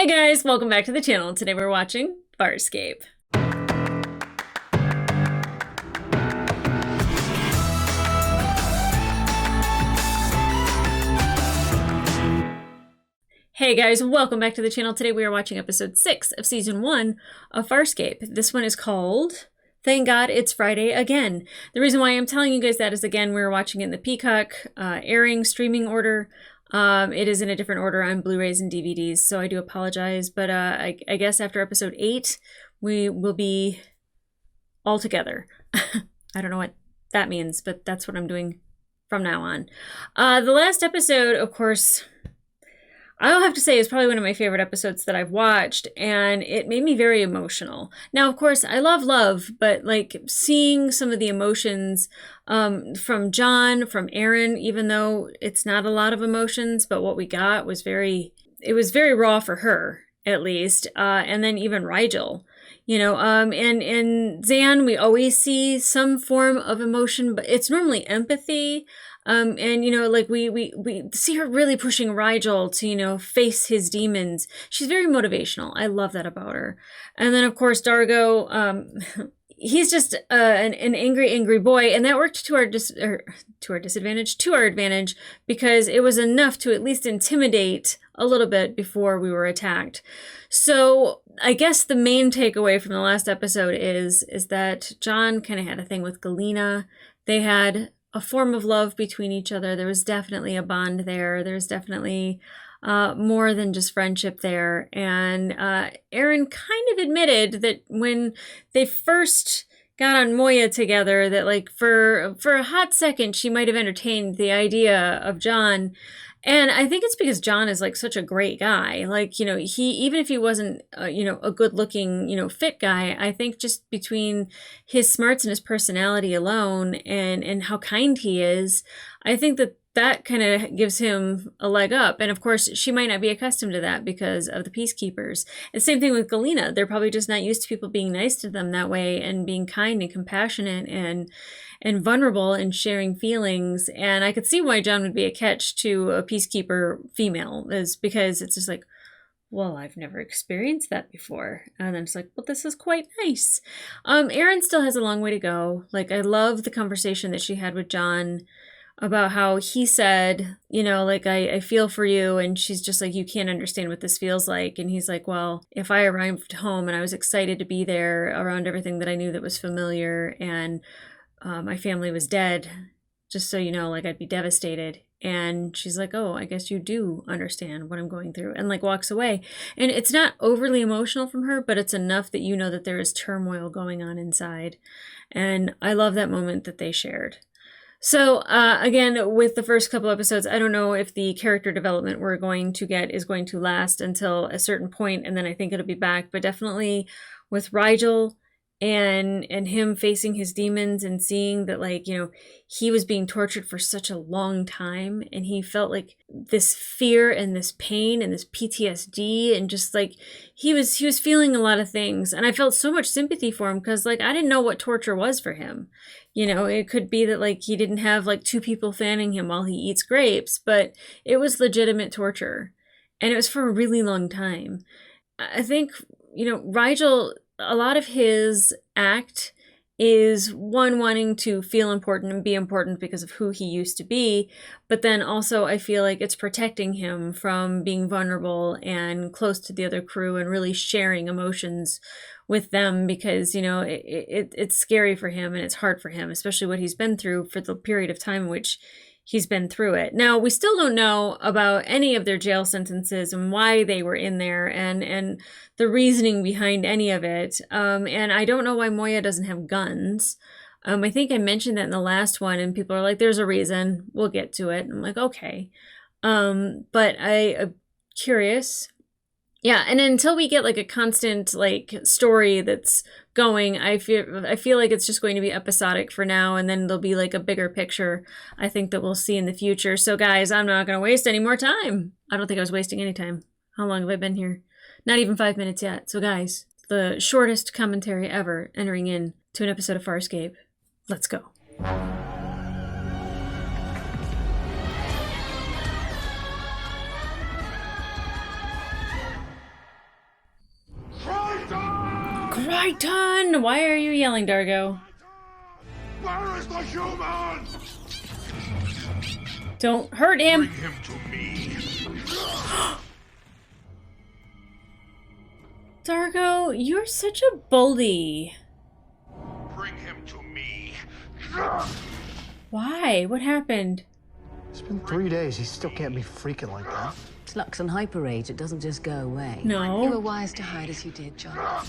Hey guys, welcome back to the channel. Today we're watching Farscape. Hey guys, welcome back to the channel. Today we are watching episode 6 of season 1 of Farscape. This one is called Thank God It's Friday Again. The reason why I'm telling you guys that is, again, we're watching it in the Peacock airing streaming order. It is in a different order on Blu-rays and DVDs, so I do apologize. But I guess after episode 8, we will be all together. I don't know what that means, but that's what I'm doing from now on. The last episode, of course, I'll have to say is probably one of my favorite episodes that I've watched, and it made me very emotional. Now, of course, I love love, but like seeing some of the emotions from John, from Aaron, even though it's not a lot of emotions, but what we got was it was very raw for her, at least. And then even Rigel, you know, and Zan, we always see some form of emotion, but it's normally empathy. And, you know, like we see her really pushing Rigel to, you know, face his demons. She's very motivational. I love that about her. And then, of course, Dargo, he's just an angry boy. And that worked to our advantage, because it was enough to at least intimidate a little bit before we were attacked. So I guess the main takeaway from the last episode is that John kind of had a thing with Galena. They had a form of love between each other. There was definitely a bond there. There's definitely more than just friendship there. And Aaron kind of admitted that when they first got on Moya together, that like for a hot second, she might have entertained the idea of John. And I think it's because John is like such a great guy. Like, you know, even if he wasn't, you know, a good looking, you know, fit guy, I think just between his smarts and his personality alone and how kind he is, I think that kind of gives him a leg up. And of course, she might not be accustomed to that because of the Peacekeepers. And same thing with Galena. They're probably just not used to people being nice to them that way and being kind and compassionate and vulnerable and sharing feelings. And I could see why John would be a catch to a Peacekeeper female, is because it's just like, well, I've never experienced that before. And then it's like, well, this is quite nice. Aaron still has a long way to go. Like, I love the conversation that she had with John about how he said, you know, like, I feel for you. And she's just like, you can't understand what this feels like. And he's like, well, if I arrived home and I was excited to be there around everything that I knew that was familiar, and my family was dead, just so you know, like, I'd be devastated. And she's like, oh, I guess you do understand what I'm going through, and like walks away. And it's not overly emotional from her, but it's enough that you know that there is turmoil going on inside. And I love that moment that they shared. So again, with the first couple episodes, I don't know if the character development we're going to get is going to last until a certain point, and then I think it'll be back. But definitely with Rigel and him facing his demons and seeing that, like, you know, he was being tortured for such a long time, and he felt like this fear and this pain and this PTSD, and just like he was feeling a lot of things. And I felt so much sympathy for him, because like I didn't know what torture was for him. You know, it could be that like he didn't have like 2 people fanning him while he eats grapes, but it was legitimate torture, and it was for a really long time. I think, you know, Rigel, a lot of his act is one, wanting to feel important and be important because of who he used to be. But then also I feel like it's protecting him from being vulnerable and close to the other crew and really sharing emotions with them, because, you know, it's scary for him and it's hard for him, especially what he's been through for the period of time in which he's been through it. Now, we still don't know about any of their jail sentences and why they were in there, and the reasoning behind any of it. And I don't know why Moya doesn't have guns. I think I mentioned that in the last one, and people are like, there's a reason. We'll get to it. And I'm like, okay. But I'm curious. Yeah, and until we get like a constant like story that's going, I feel like it's just going to be episodic for now, and then there'll be like a bigger picture, I think, that we'll see in the future. So guys, I'm not going to waste any more time. I don't think I was wasting any time. How long have I been here? Not even 5 minutes yet. So guys, the shortest commentary ever entering in to an episode of Farscape. Let's go. Crichton! Why are you yelling, Dargo? Where is the human? Don't hurt him! Bring him to me. Dargo, you're such a bully. Bring him to me. Why? What happened? It's been 3 days. He still can't be freaking like that. It's Lux and hyperage. It doesn't just go away. You were No. wise to hide as you did, John.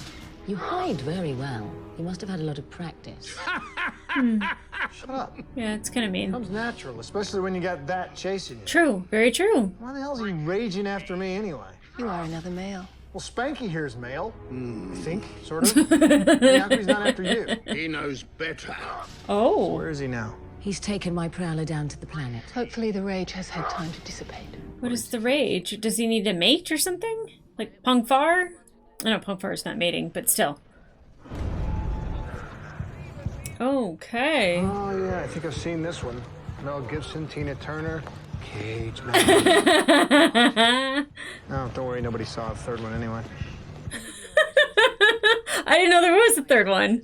You hide very well. You must have had a lot of practice. Shut up. Yeah, it's kind of mean. Comes natural, especially when you got that chasing you. True. Very true. Why the hell's he raging after me anyway? You are another male. Well, Spanky here's male. I think, sort of. Yeah, how come he's not after you? He knows better. Oh. Where is he now? He's taken my prowler down to the planet. Hopefully the rage has had time to dissipate. What is the rage? Does he need a mate or something? Like Pungfar? I know Pungfar is not mating, but still. Okay. Oh, yeah, I think I've seen this one. Mel Gibson, Tina Turner, Cage Man. No, don't worry, nobody saw the third one anyway. I didn't know there was a third one.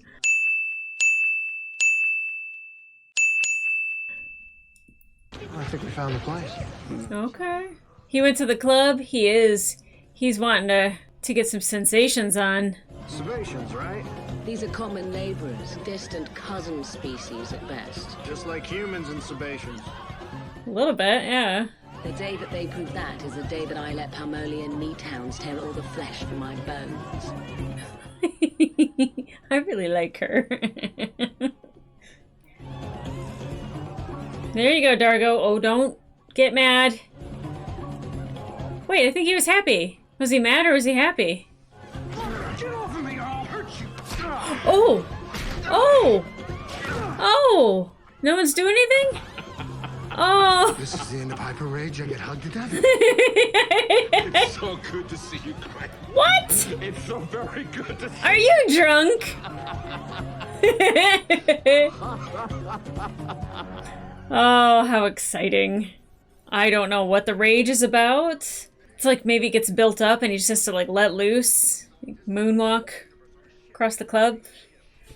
I think we found the place. Okay. He went to the club. He's wanting to get some sensations on. Sebaceans, right? These are common laborers, distant cousin species at best. Just like humans and Sebaceans. A little bit, yeah. The day that they prove that is the day that I let Palmolian meat hounds tear all the flesh from my bones. I really like her. There you go, Dargo. Oh, don't get mad. Wait, I think he was happy. Was he mad or was he happy? Get off of me or I'll hurt you. Oh! Oh! Oh! No one's doing anything? Oh! This is the end of hyper rage. I get hugged to death. It's so good to see you cry. What? It's so very good to see Are you drunk? Oh, how exciting. I don't know what the rage is about. It's like maybe it gets built up and he just has to like let loose. Like, moonwalk across the club.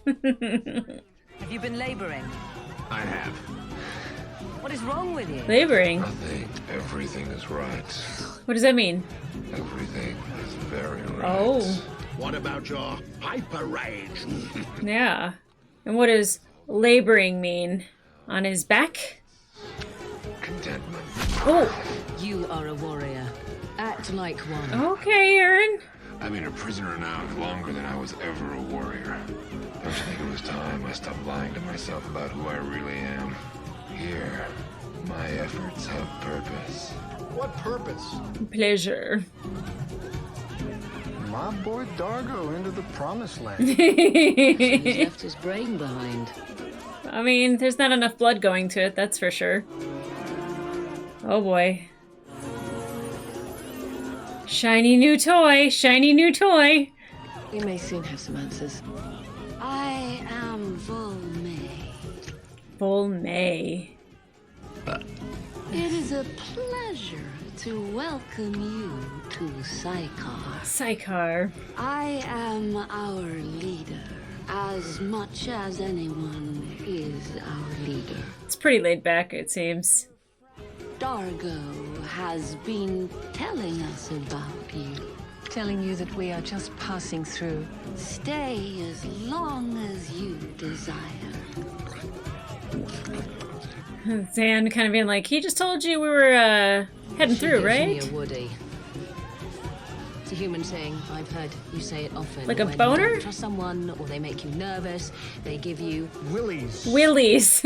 Have you been laboring? I have. What is wrong with you? Laboring. Nothing. Everything is right. What does that mean? Everything is very right. Oh. What about your hyper rage? Yeah. And what does laboring mean? On his back? Contentment. Oh. You are a warrior. Act like one. Okay, Aaron. I've been a prisoner now longer than I was ever a warrior. Don't you think it was time I stopped lying to myself about who I really am? Here, my efforts have purpose. What purpose? Pleasure. My boy Dargo into the promised land. He's left his brain behind. I mean, there's not enough blood going to it, that's for sure. Oh boy. Shiny new toy! Shiny new toy! We may soon have some answers. I am Volmay. Full May. It is a pleasure to welcome you to Sychar. Sychar. I am our leader, as much as anyone is our leader. It's pretty laid back, it seems. Dargo has been telling us about you. Telling you that we are just passing through. Stay as long as you desire. Zan kind of being like, he just told you we were heading through, right? Gives me a woody. It's a human saying. I've heard you say it often. Like a When boner? You don't trust someone, or they make you nervous. They give you Willies. Willies.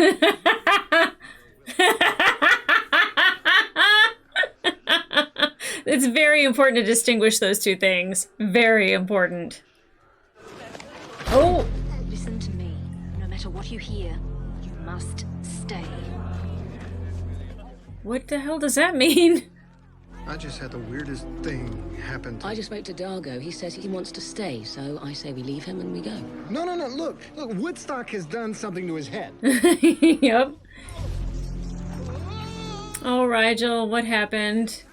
It's very important to distinguish those two things. Very important. Oh! Listen to me. No matter what you hear, you must stay. What the hell does that mean? I just had the weirdest thing happen to I just spoke to Dargo. He says he wants to stay, so I say we leave him and we go. No, look, Woodstock has done something to his head. Yep. Oh, Rigel, what happened?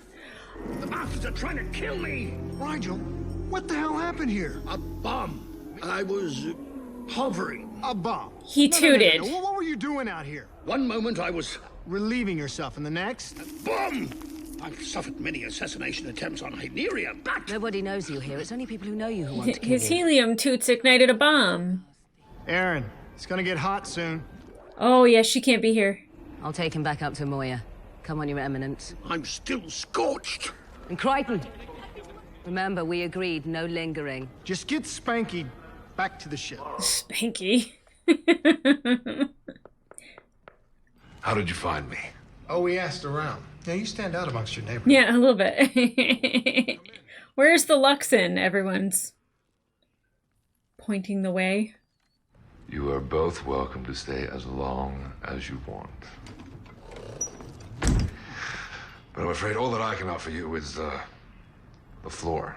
The bastards are trying to kill me! Rigel, what the hell happened here? A bomb! I was hovering. A bomb. He tooted. No. What were you doing out here? One moment I was... Relieving yourself, and the next? Bomb! I've suffered many assassination attempts on Hyneria, but... Nobody knows you here. It's only people who know you who want to kill His you. helium toots ignited a bomb. Aaron, it's gonna get hot soon. Oh, yeah, she can't be here. I'll take him back up to Moya. Come on, Your Eminence. I'm still scorched. And Crichton! Remember, we agreed no lingering. Just get Spanky back to the ship. Spanky. How did you find me? Oh, we asked around. Yeah, you stand out amongst your neighbors. Yeah, a little bit. Where's the Luxon? Everyone's pointing the way. You are both welcome to stay as long as you want. But I'm afraid all that I can offer you is the floor.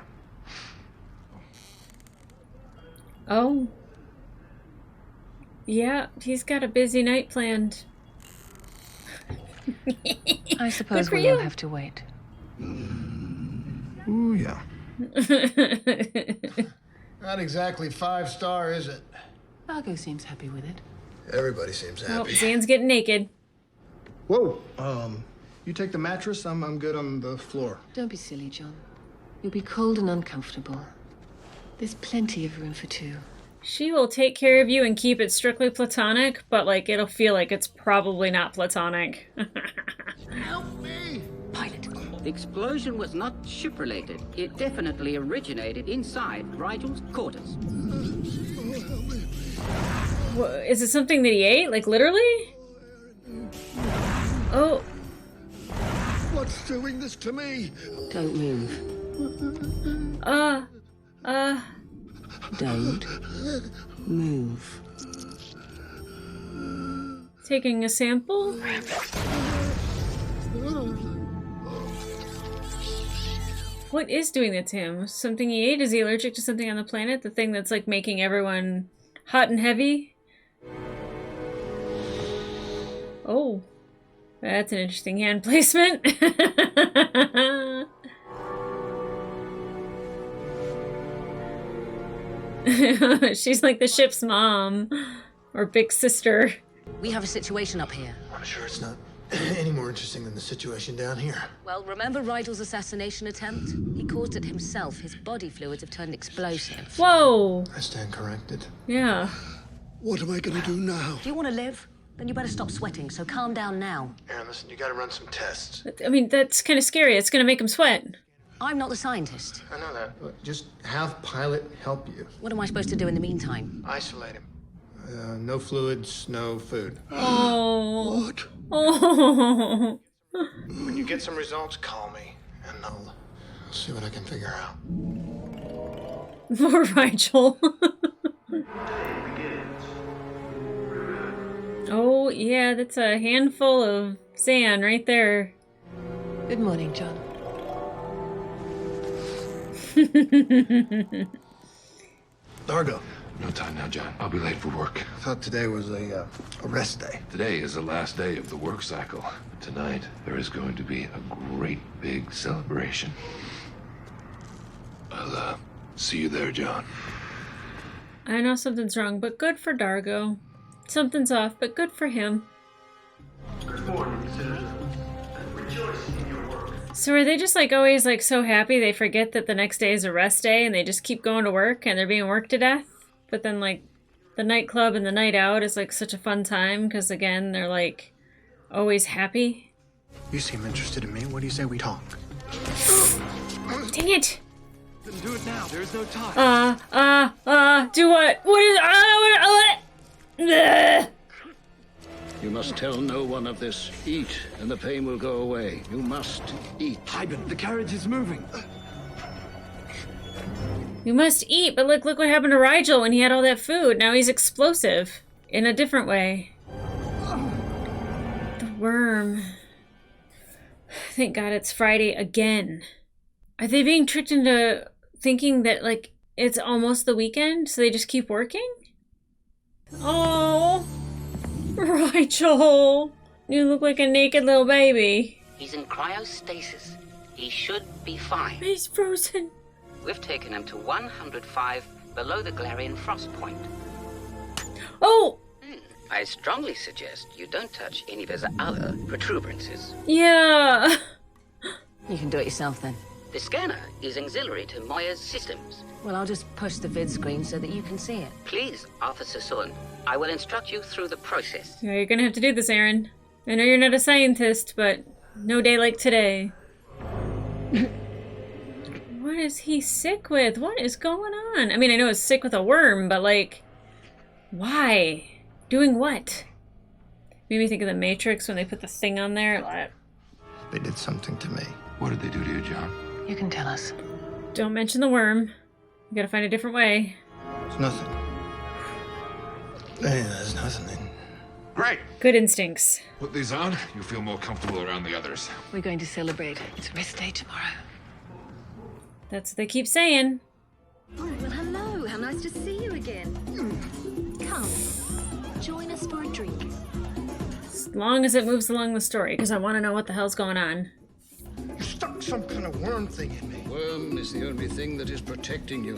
Oh. Yeah, he's got a busy night planned. I suppose for we'll you. have to wait. Ooh, yeah. Not exactly 5-star, is it? Margot seems happy with it. Everybody seems Oh, happy. Zan's getting naked. Whoa. You take the mattress. I'm good on the floor. Don't be silly, John. You'll be cold and uncomfortable. There's plenty of room for two. She will take care of you and keep it strictly platonic, but like it'll feel like it's probably not platonic. Help me! Pilot. The explosion was not ship-related. It definitely originated inside Rigel's quarters. Is it something that he ate? Like literally? Oh. What's doing this to me? Don't move. Don't move. Taking a sample? What is doing that to him? Something he ate? Is he allergic to something on the planet? The thing that's like making everyone hot and heavy? Oh. That's an interesting hand placement. She's like the ship's mom or big sister. We have a situation up here. I'm sure it's not any more interesting than the situation down here. Well, remember Rigel's assassination attempt? He caused it himself. His body fluids have turned explosive. Whoa. I stand corrected. Yeah. What am I gonna do now? Do you want to live? Then you better stop sweating, so calm down now. Aaron, listen, you gotta run some tests. I mean, that's kind of scary. It's going to make him sweat. I'm not the scientist. I know that. Look, just have Pilot help you. What am I supposed to do in the meantime? Isolate him. No fluids, no food. Oh. What? Oh. When you get some results, call me, and I'll see what I can figure out. Poor Rigel. Oh, yeah, that's a handful of sand right there. Good morning, John. Dargo. No time now, John. I'll be late for work. I thought today was a rest day. Today is the last day of the work cycle. Tonight, there is going to be a great big celebration. I'll, see you there, John. I know something's wrong, but good for Dargo. Something's off, but good for him. Good morning, citizens. Rejoice in your work. So are they just like always like so happy they forget that the next day is a rest day and they just keep going to work and they're being worked to death? But then like the nightclub and the night out is like such a fun time because again they're like always happy. You seem interested in me. What do you say we talk? Dang it! Then do it now. There is no time. Do what? What is You must tell no one of this. Eat, and the pain will go away. You must eat. Ivan, the carriage is moving. You must eat, but look what happened to Rigel when he had all that food. Now he's explosive in a different way. The worm. Thank God it's Friday again. Are they being tricked into thinking that like it's almost the weekend, so they just keep working? Oh, Rigel, you look like a naked little baby. He's in cryostasis. He should be fine. He's frozen. We've taken him to 105 below the Galarian frost point. Oh! I strongly suggest you don't touch any of his other protuberances. Yeah. You can do it yourself then. The scanner is auxiliary to Moya's systems. Well, I'll just push the vid screen so that you can see it. Please, Officer Sun, I will instruct you through the process. Yeah, you're gonna have to do this, Aaron. I know you're not a scientist, but no day like today. What is he sick with? What is going on? I mean, I know he's sick with a worm, but like, why? Doing what? Made me think of the Matrix when they put the thing on there. They did something to me. What did they do to you, John? You can tell us. Don't mention the worm. You gotta find a different way. It's nothing. Hey, there's nothing. Great. Good instincts. Put these on. You'll feel more comfortable around the others. We're going to celebrate. It's rest day tomorrow. That's what they keep saying. Oh, well, hello. How nice to see you again. Come, join us for a drink. As long as it moves along the story, because I want to know what the hell's going on. You stuck some kind of worm thing in me. Worm is the only thing that is protecting you.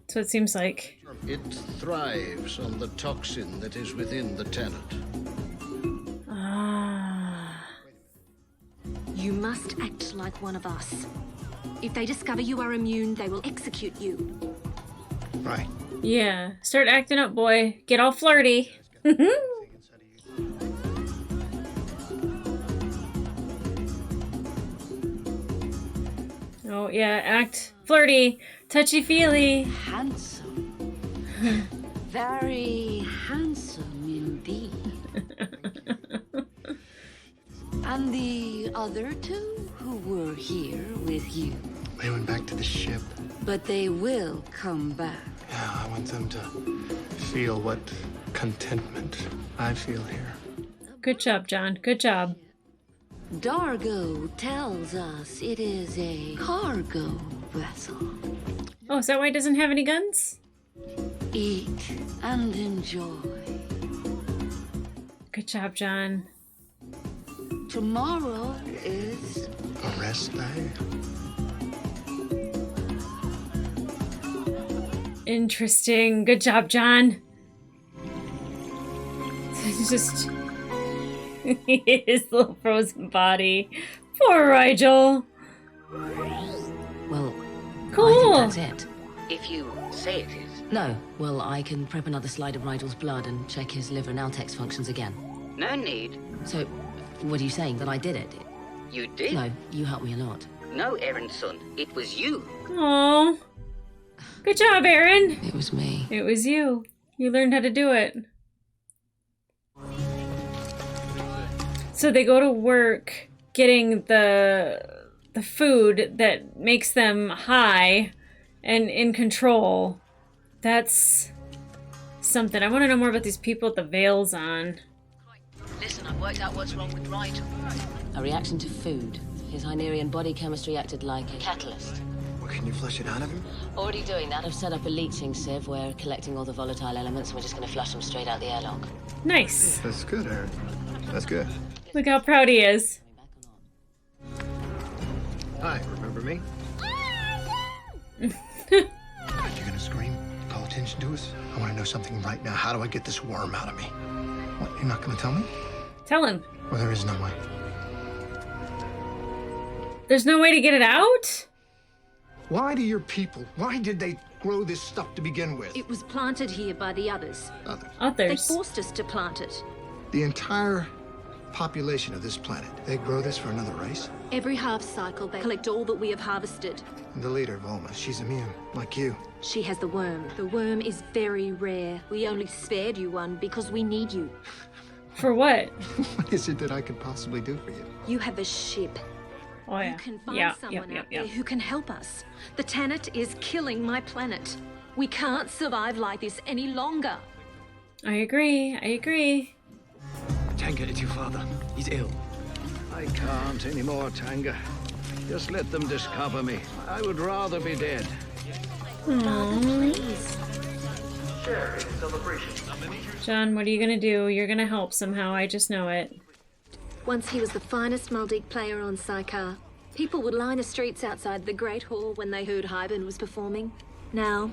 That's what it seems like. It thrives on the toxin that is within the tenant. Ah. You must act like one of us. If they discover you are immune, they will execute you. Right. Yeah. Start acting up, boy. Get all flirty. Oh, yeah. Act flirty. Touchy-feely. Handsome. Very handsome indeed. And the other two who were here with you? They went back to the ship. But they will come back. Yeah, I want them to feel what contentment I feel here. Good job, John. Good job. Dargo tells us it is a cargo vessel. Oh, is that why it doesn't have any guns? Eat and enjoy. Good job, John. Tomorrow is A rest day? Interesting. Good job, John. Just his little frozen body. Poor Rigel. Well, Cool. I think that's it. If you say it is. No, well, I can prep another slide of Rigel's blood and check his liver and Altex functions again. No need. So, what are you saying? That I did it? You did? No, you helped me a lot. No, Aaron's son. It was you. Aww. Good job, Aaron. It was me. It was you. You learned how to do it. So they go to work getting the food that makes them high and in control. That's something. I want to know more about these people with the veils on. Listen, I've worked out what's wrong with Rigel. A reaction to food. His Hynerian body chemistry acted like a catalyst. Well, can you flush it out of him? Already doing that. I've set up a leaching sieve. We're collecting all the volatile elements and we're just going to flush them straight out the airlock. Nice. That's good, Aaron. That's good. Look how proud he is. Hi, remember me? If you're gonna scream, call attention to us, I want to know something right now. How do I get this worm out of me? What, you're not gonna tell me? Tell him. Well, there is no way. There's no way to get it out? Why do your people, why did they grow this stuff to begin with? It was planted here by the others. They Others. forced us to plant it. The entire population of this planet, they grow this for another race? Every half cycle, they collect all that we have harvested. And the leader of Alma, she's immune, like you. She has the worm. The worm is very rare. We only spared you one because we need you. For what? What is it that I could possibly do for you? You have a ship. Oh, yeah. You can find Yeah, someone yeah, out yeah. there who can help us. The Tannet is killing my planet. We can't survive like this any longer. I agree. I agree. Tanga, it's your father. He's ill. I can't anymore, Tanga. Just let them discover me. I would rather be dead. Please. Share in celebration. John, what are you gonna do? You're gonna help somehow. I just know it. Once he was the finest Maldic player on Saikar. People would line the streets outside the Great Hall when they heard Hyben was performing. Now,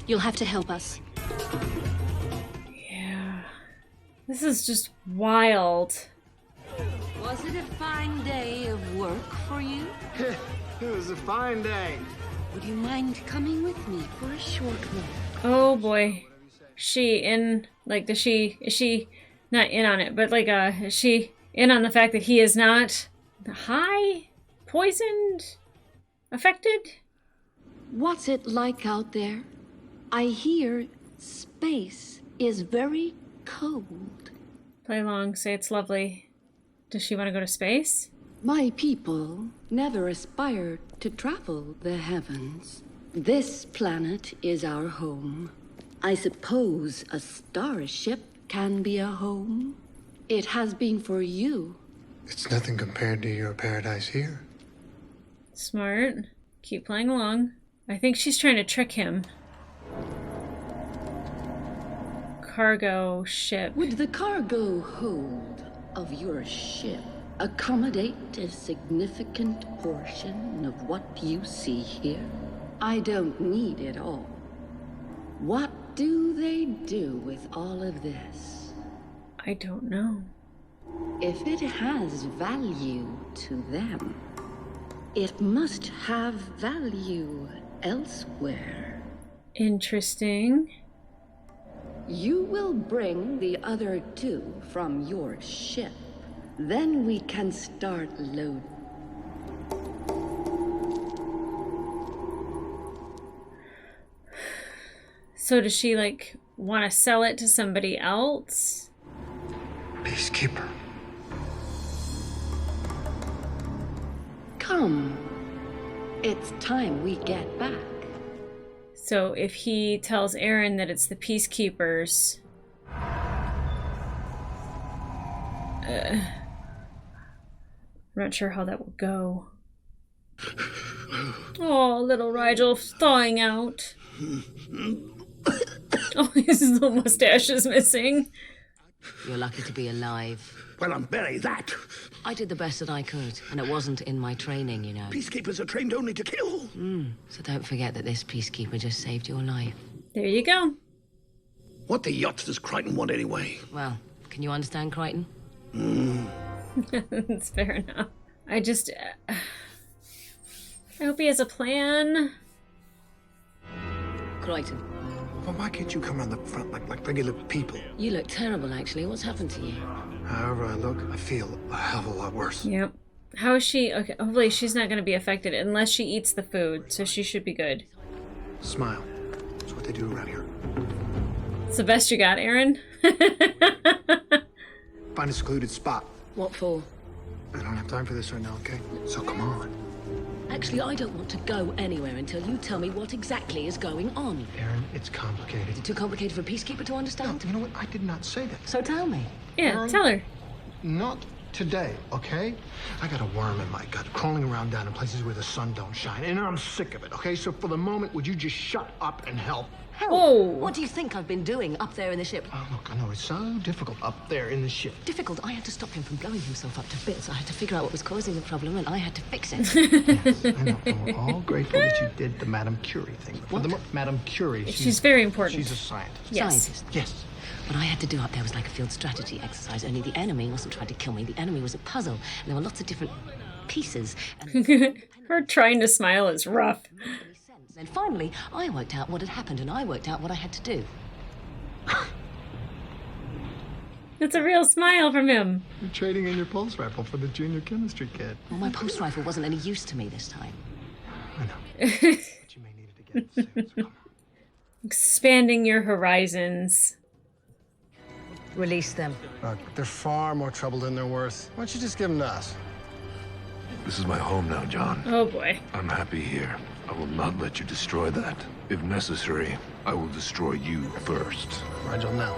You'll have to help us. Yeah. This is just wild. Was it a fine day of work for you? It was a fine day. Would you mind coming with me for a short walk? Oh boy. She in, like, is she not in on it, but like, is she in on the fact that he is not high? Poisoned? Affected? What's it like out there? I hear space is very cold. Play along, say it's lovely. Does she want to go to space? My people never aspired to travel the heavens. This planet is our home. I suppose a starship can be a home. It has been for you. It's nothing compared to your paradise here. Smart. Keep playing along. I think she's trying to trick him. Cargo ship. Would the cargo hold of your ship accommodate a significant portion of what you see here? I don't need it all. What do they do with all of this? I don't know. If it has value to them, it must have value elsewhere. Interesting. You will bring the other two from your ship. Then we can start loading. So does she, like, want to sell it to somebody else? Peacekeeper. Come. It's time we get back. So if he tells Aaron that it's the Peacekeepers... I'm not sure how that will go. Oh, little Rigel thawing out. Oh, his little mustache is missing. You're lucky to be alive. Well, I'm very that. I did the best that I could, and it wasn't in my training, you know. Peacekeepers are trained only to kill. So don't forget that this peacekeeper just saved your life. There you go. What the yachts does Crichton want anyway? Well, can you understand Crichton? That's fair enough. I just... I hope he has a plan. Crichton. Well, why can't you come around the front like regular people? You look terrible, actually. What's happened to you? However I look, I feel a hell of a lot worse. Yep. How is she? Okay, hopefully she's not going to be affected unless she eats the food, so she should be good. Smile. That's what they do around here. It's the best you got, Aaron. Find a secluded spot. What for? I don't have time for this right now, okay? So come on. Actually, I don't want to go anywhere until you tell me what exactly is going on. Aaron, it's complicated. Is it too complicated for a peacekeeper to understand? No, you know what? I did not say that. So tell me. Yeah, Aaron, tell her. Not today, okay? I got a worm in my gut, crawling around down in places where the sun don't shine, and I'm sick of it, okay? So for the moment, would you just shut up and help? Help? Oh. What do you think I've been doing up there in the ship? Oh, look, I know it's so difficult up there in the ship. Difficult? I had to stop him from blowing himself up to bits. I had to figure out what was causing the problem, and I had to fix it. Yes, I know. And we're all grateful that you did the Madame Curie thing. But for the Madame Curie, She's very important. She's a scientist. Yes. Scientist. Yes. What I had to do up there was like a field strategy exercise, only the enemy wasn't trying to kill me. The enemy was a puzzle, and there were lots of different pieces. And Her trying to smile is rough. then finally, I worked out what had happened, and I worked out what I had to do. It's a real smile from him. You're trading in your pulse rifle for the junior chemistry kid. Well, my pulse rifle wasn't any use to me this time. I know. But you may need it again soon, so come on. Expanding your horizons. Release them. Look, they're far more trouble than they're worth. Why don't you just give them to us? This is my home now, John. Oh boy. I'm happy here. I will not let you destroy that. If necessary, I will destroy you first. Rigel, now.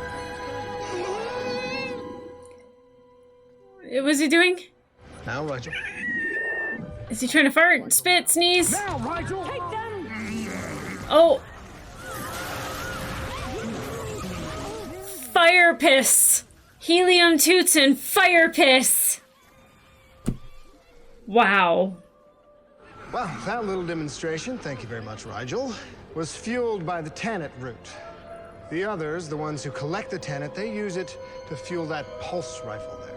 What was he doing? Now, Rigel. Is he trying to fart, spit, sneeze? Now, Rigel! Take them! Oh. Fire piss. Helium toots and fire piss. Wow. Well, that little demonstration, thank you very much, Rigel, was fueled by the Tannet route. The others, the ones who collect the Tannet, they use it to fuel that pulse rifle there.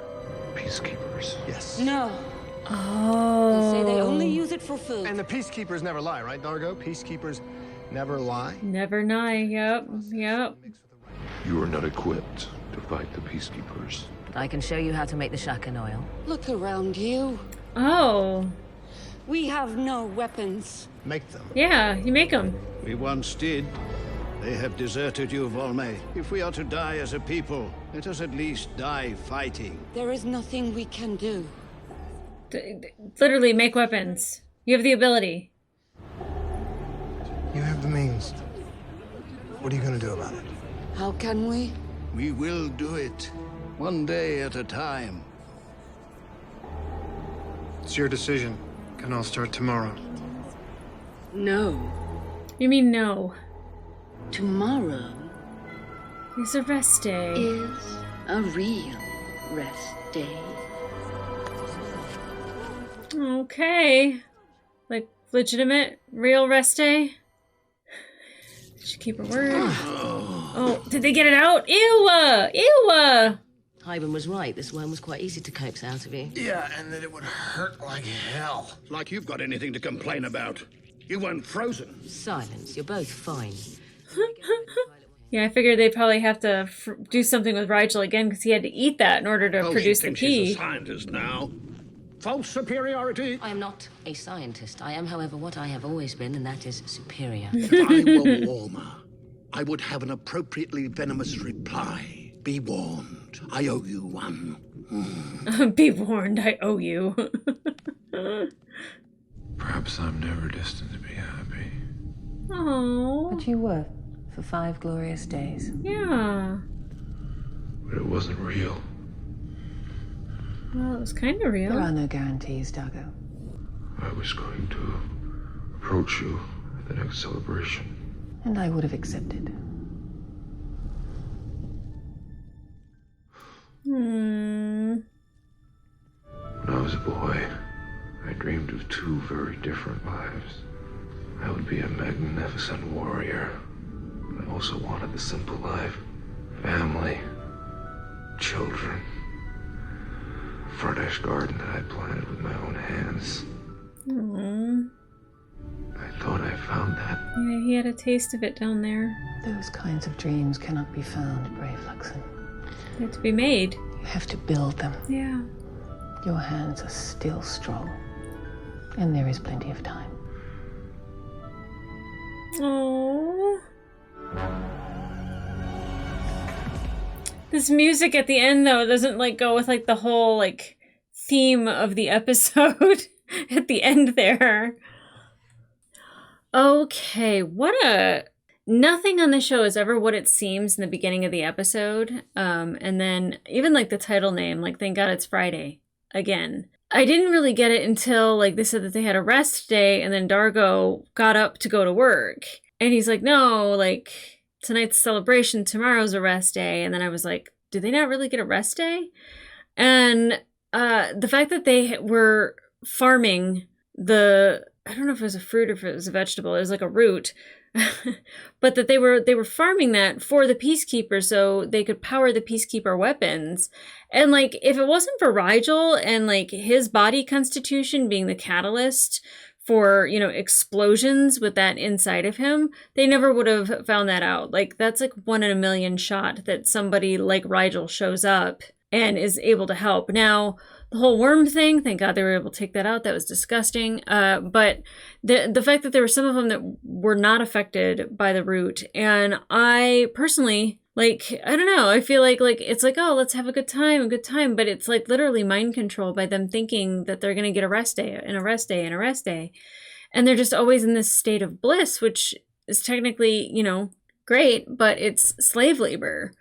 Peacekeepers. Yes. No. Oh. They say they only use it for food. And the peacekeepers never lie, right, Dargo? Peacekeepers never lie? Never lie. Yep. You are not equipped to fight the peacekeepers. I can show you how to make the shaken oil. Look around you. Oh. We have no weapons. Make them. Yeah, you make them. We once did. They have deserted you, Volme. If we are to die as a people, let us at least die fighting. There is nothing we can do. Literally make weapons. You have the ability. You have the means. What are you going to do about it? How can we? We will do it, one day at a time. It's your decision. Can all start tomorrow. No. You mean no? Tomorrow It's a rest day. is a real rest day. Okay. Like, legitimate, real rest day? Should keep her word. Oh, did they get it out? Ew! Ew! Hyben was right. This worm was quite easy to coax out of you. Yeah, and that it would hurt like hell. Like you've got anything to complain about. You weren't frozen. Silence. You're both fine. Yeah, I figured they probably have to do something with Rigel again because he had to eat that in order to produce the key. She's a scientist now. False superiority. I am not a scientist. I am, however, what I have always been, and that is superior. If I were warmer, I would have an appropriately venomous reply. Be warned. I owe you one. Be warned, I owe you. Perhaps I'm never destined to be happy. Oh. But you were, for 5 glorious days. Yeah. But it wasn't real. Well, it was kind of real. There are no guarantees, Dago. I was going to approach you at the next celebration. And I would have accepted. When I was a boy, I dreamed of 2 very different lives. I would be a magnificent warrior. I also wanted the simple life. Family. Children. A furnished garden that I planted with my own hands. I thought I found that. Yeah, he had a taste of it down there. Those kinds of dreams cannot be found, brave Luxon. They had to be made. You have to build them. Yeah. Your hands are still strong. And there is plenty of time. Oh. This music at the end, though, doesn't like go with like the whole like theme of the episode at the end there. Okay, nothing on the show is ever what it seems in the beginning of the episode. And then even like the title name, like thank God it's Friday again. I didn't really get it until like they said that they had a rest day and then Dargo got up to go to work. And he's like, no, like tonight's celebration, tomorrow's a rest day. And then I was like, did they not really get a rest day? And the fact that they were farming I don't know if it was a fruit or if it was a vegetable, it was like a root, but that they were farming that for the Peacekeeper so they could power the Peacekeeper weapons. And like, if it wasn't for Rigel and like his body constitution being the catalyst for, you know, explosions with that inside of him, they never would have found that out. Like, that's like 1 in a million shot that somebody like Rigel shows up and is able to help. Now, the whole worm thing, thank God they were able to take that out. That was disgusting. But the fact that there were some of them that were not affected by the root. And I personally, like, I don't know, I feel like it's like, oh, let's have a good time. But it's like literally mind control by them thinking that they're going to get a rest day and a rest day and a rest day. And they're just always in this state of bliss, which is technically, you know, great, but it's slave labor.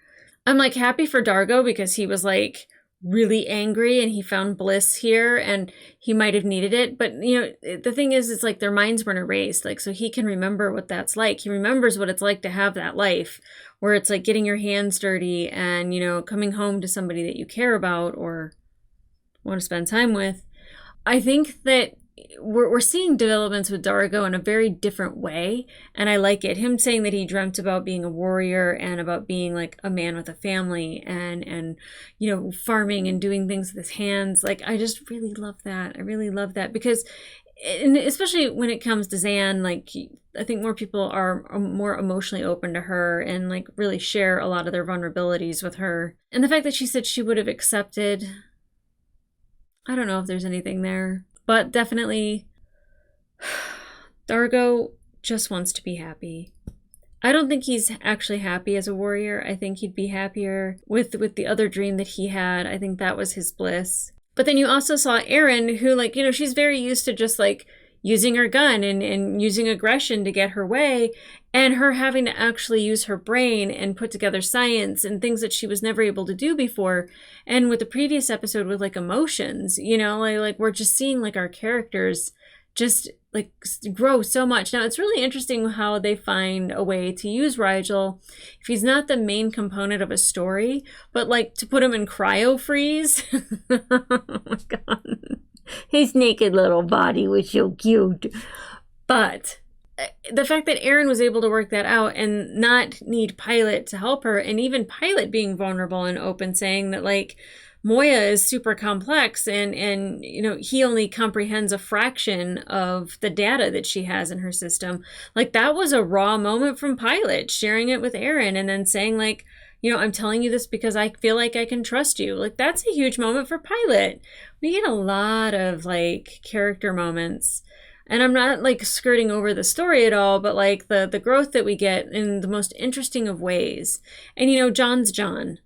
I'm like happy for Dargo because he was like really angry and he found bliss here and he might have needed it. But, you know, the thing is, it's like their minds weren't erased. Like, so he can remember what that's like. He remembers what it's like to have that life where it's like getting your hands dirty and, you know, coming home to somebody that you care about or want to spend time with. I think that we're seeing developments with Dargo in a very different way, and I like it. Him saying that he dreamt about being a warrior and about being like a man with a family and you know, farming and doing things with his hands. Like, I just really love that. I really love that because, and especially when it comes to Zan, like, I think more people are more emotionally open to her and like really share a lot of their vulnerabilities with her. And the fact that she said she would have accepted, I don't know if there's anything there. But definitely, Dargo just wants to be happy. I don't think he's actually happy as a warrior. I think he'd be happier with the other dream that he had. I think that was his bliss. But then you also saw Erin, who, like, you know, she's very used to just, like, using her gun and using aggression to get her way, and her having to actually use her brain and put together science and things that she was never able to do before. And with the previous episode with like emotions, you know, like we're just seeing like our characters just like grow so much. Now it's really interesting how they find a way to use Rigel if he's not the main component of a story, but like to put him in cryo freeze. Oh my God. His naked little body was so cute. But the fact that Erin was able to work that out and not need Pilot to help her, and even Pilot being vulnerable and open, saying that like Moya is super complex and you know, he only comprehends a fraction of the data that she has in her system. Like, that was a raw moment from Pilot, sharing it with Erin and then saying like, you know, I'm telling you this because I feel like I can trust you. Like, that's a huge moment for Pilot. We get a lot of like character moments, and I'm not like skirting over the story at all, but like the growth that we get in the most interesting of ways. And, you know, John's John.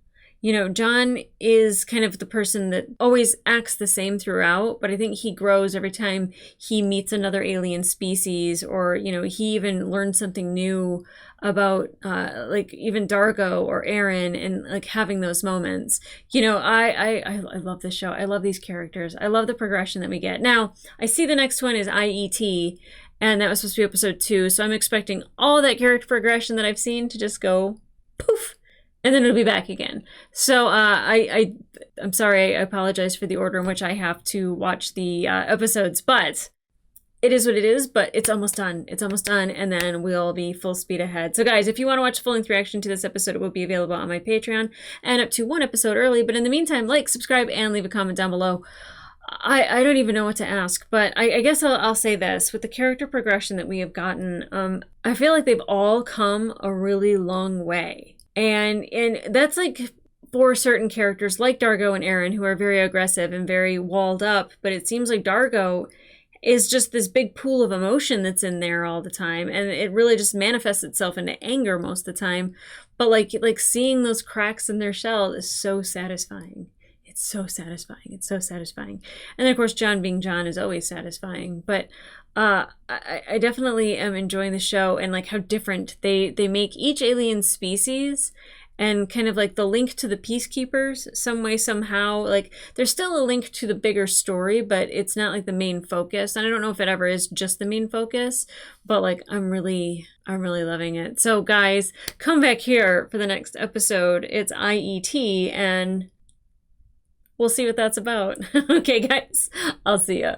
You know, John is kind of the person that always acts the same throughout, but I think he grows every time he meets another alien species, or, you know, he even learns something new about like even Dargo or Erin, and like having those moments. You know, I love this show. I love these characters. I love the progression that we get. Now, I see the next one is IET, and that was supposed to be episode 2, so I'm expecting all that character progression that I've seen to just go poof, and then it'll be back again. So I'm sorry, I apologize for the order in which I have to watch the episodes, but it is what it is. But it's almost done. It's almost done, and then we'll be full speed ahead. So guys, if you want to watch a full-length reaction to this episode, it will be available on my Patreon, and up to 1 episode early. But in the meantime, like, subscribe, and leave a comment down below. I don't even know what to ask, but I guess I'll say this. With the character progression that we have gotten, I feel like they've all come a really long way. And that's like for certain characters like Dargo and Erin, who are very aggressive and very walled up, but it seems like Dargo is just this big pool of emotion that's in there all the time, and it really just manifests itself into anger most of the time. But like seeing those cracks in their shell is so satisfying. It's so satisfying. It's so satisfying. And then, of course, John being John is always satisfying. But I definitely am enjoying the show, and like how different they make each alien species, and kind of like the link to the peacekeepers some way, somehow. Like, there's still a link to the bigger story, but it's not like the main focus. And I don't know if it ever is just the main focus, but like I'm really loving it. So guys, come back here for the next episode. It's IET, and we'll see what that's about. Okay, guys, I'll see ya.